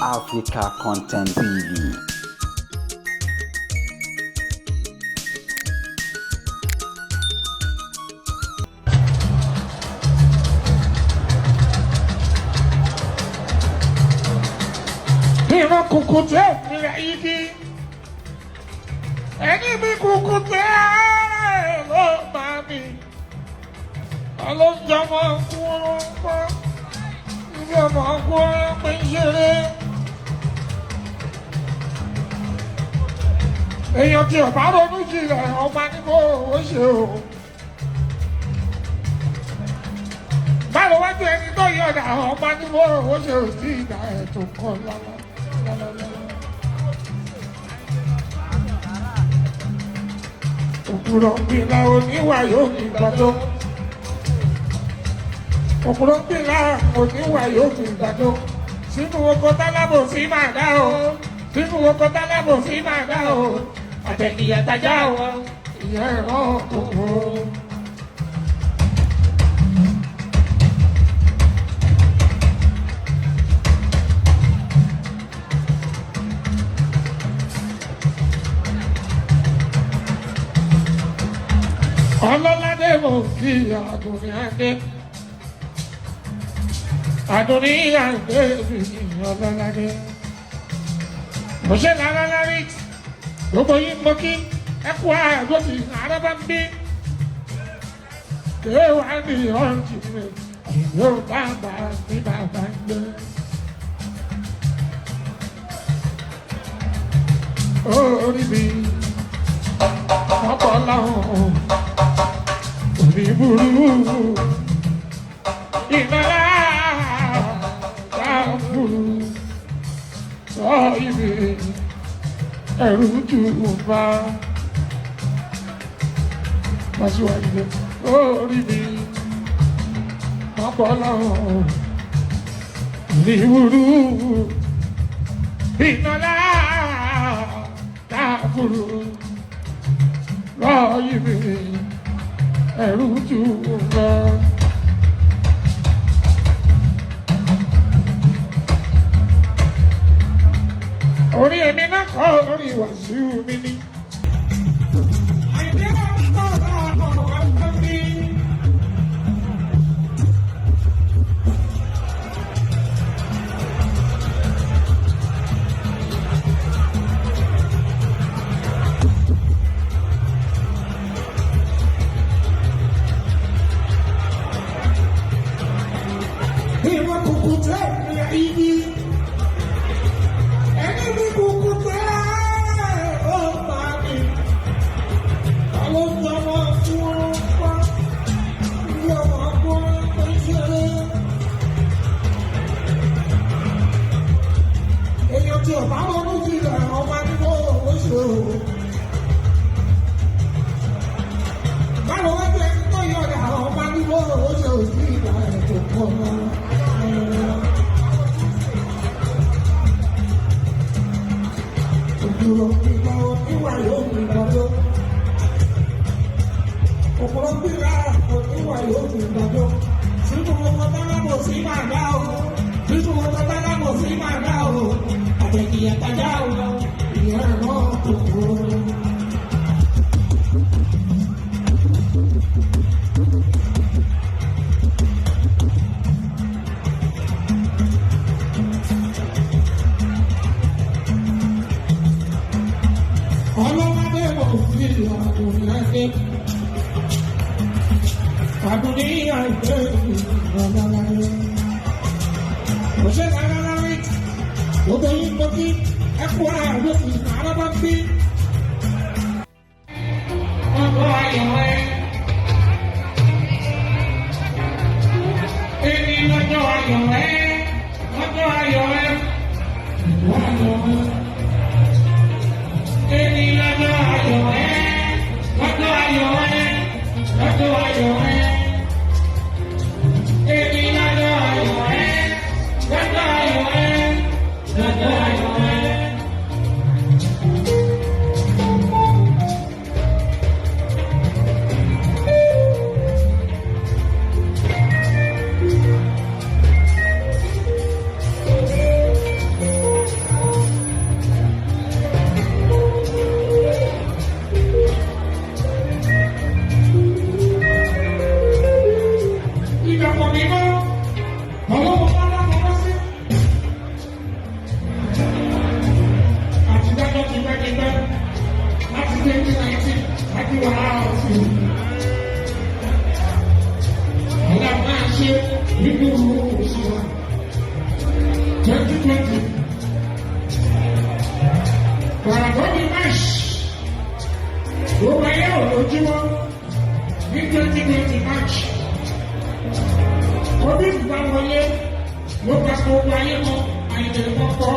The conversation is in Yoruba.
Africa Content TV. Ìran kùkù tẹ́ ìrẹ̀ igi, ẹni bí kùkù tẹ́ ló máa mi, ọlọ́jọ́mọ́ kúrò pọ́, ibi ọmọ kúrò pé ṣeré. Èèyàn tí ọ̀bá ronú jìnlẹ̀ ọba ní kó owó ṣe o. Báwo wá jẹ́ ẹni tó yọ̀dà ọba ní kó owó ṣe ò sí ìgbà ẹ̀ tó kọ́ lọ́wọ́. Òpùrọ̀ gbìlà oníwà yóò fi gbàdó. Òpùrọ̀ gbìlà oníwà yóò fi gbàdó. Sínú oko tálábò sí máa dá o. Sínú oko tálábò sí máa dá o. Àtẹ̀kìyà tajà o. Ìyá ẹ̀rọ òkú. Ọlọ́ládé mo kí Adúníyàndé. Adúníyàndé mi ọlọ́ládé. Mo ṣe lára lárí, gbogbo yín mo kí ẹkú àgbòdì àrọ́bá ń bí. Kéwàá ní ọ̀jì rẹ̀, yóò bàbá ní bàbá ń gbé. Orí mi, ọ̀pọ̀ láwọn. Buru ìnara dábùrù sọ ibi ẹrù jù bá pàṣíwájú orí mi ọpọlọ ìbúrú ìnara dábùrù sọ ibi ẹrù jù lọ. Orí èmi náà kọ́ orí Wàsíù mi ní. Ìwọ kùkù tẹ́ ìrìn igi, ẹni bí kùkù tẹ́ ó máa mi, ọlọ́jọ́mọ́ kúrò pọ́, ibi ọmọ kúrò pé ṣeré. Èèyàn tí ọ̀bá ronú jìnlẹ̀ ọba ní kó owó ṣe o. Báwo wá jẹ́ ẹni tó yọ̀dà ọba ní kó owó ṣe ò sí ìgbà ẹ̀ tó kọ́ lọ́wọ́. Òpùrọ̀ gbìlà oníwà yóò fi gbàdó. Òpùrọ̀ gbìlà oníwà yóò fi gbàdó. Sínú ọmọ tálábò sí máa dá o. Sínú ọmọ tálábò sí máa dá o. Àtẹ̀kìyà tajà o. Ìyá ẹ̀rọ òkú. Ọlọ́ládé mo fi Adúníyàndé. Adúníyàndé mi ọlọ́ládé. Mo ṣe lára lárí, gbogbo yín mo kí ẹkú àgbòdì àrọ́bá ń bí. Ọkọ̀ ayọ̀ ẹ. Èmi lọ́jọ́ ayọ̀ ẹ. Lọ́jọ́ ayọ̀ ẹ. Ìwọ ayọ̀ ẹ. Èmi lọ́jọ́ ayọ̀ ẹ́, lọ́jọ́ ayọ̀ ẹ́, lọ́jọ́ ayọ̀ ẹ́. Èmi lọ́jọ́ ayọ̀ ẹ́, lọ́jọ́ ayọ̀ ẹ́, lọ́jọ́ ayọ̀ ẹ́. sí. Ọ̀la máa ṣe nínú oṣù wa 2020. Gbàgbọ́ ní March ló wáyé òlójúmọ́ ní 2020 March. Orí ìgbà wọlé ló bá gbogbo ayé mọ́ àìdè pọ́pọ́.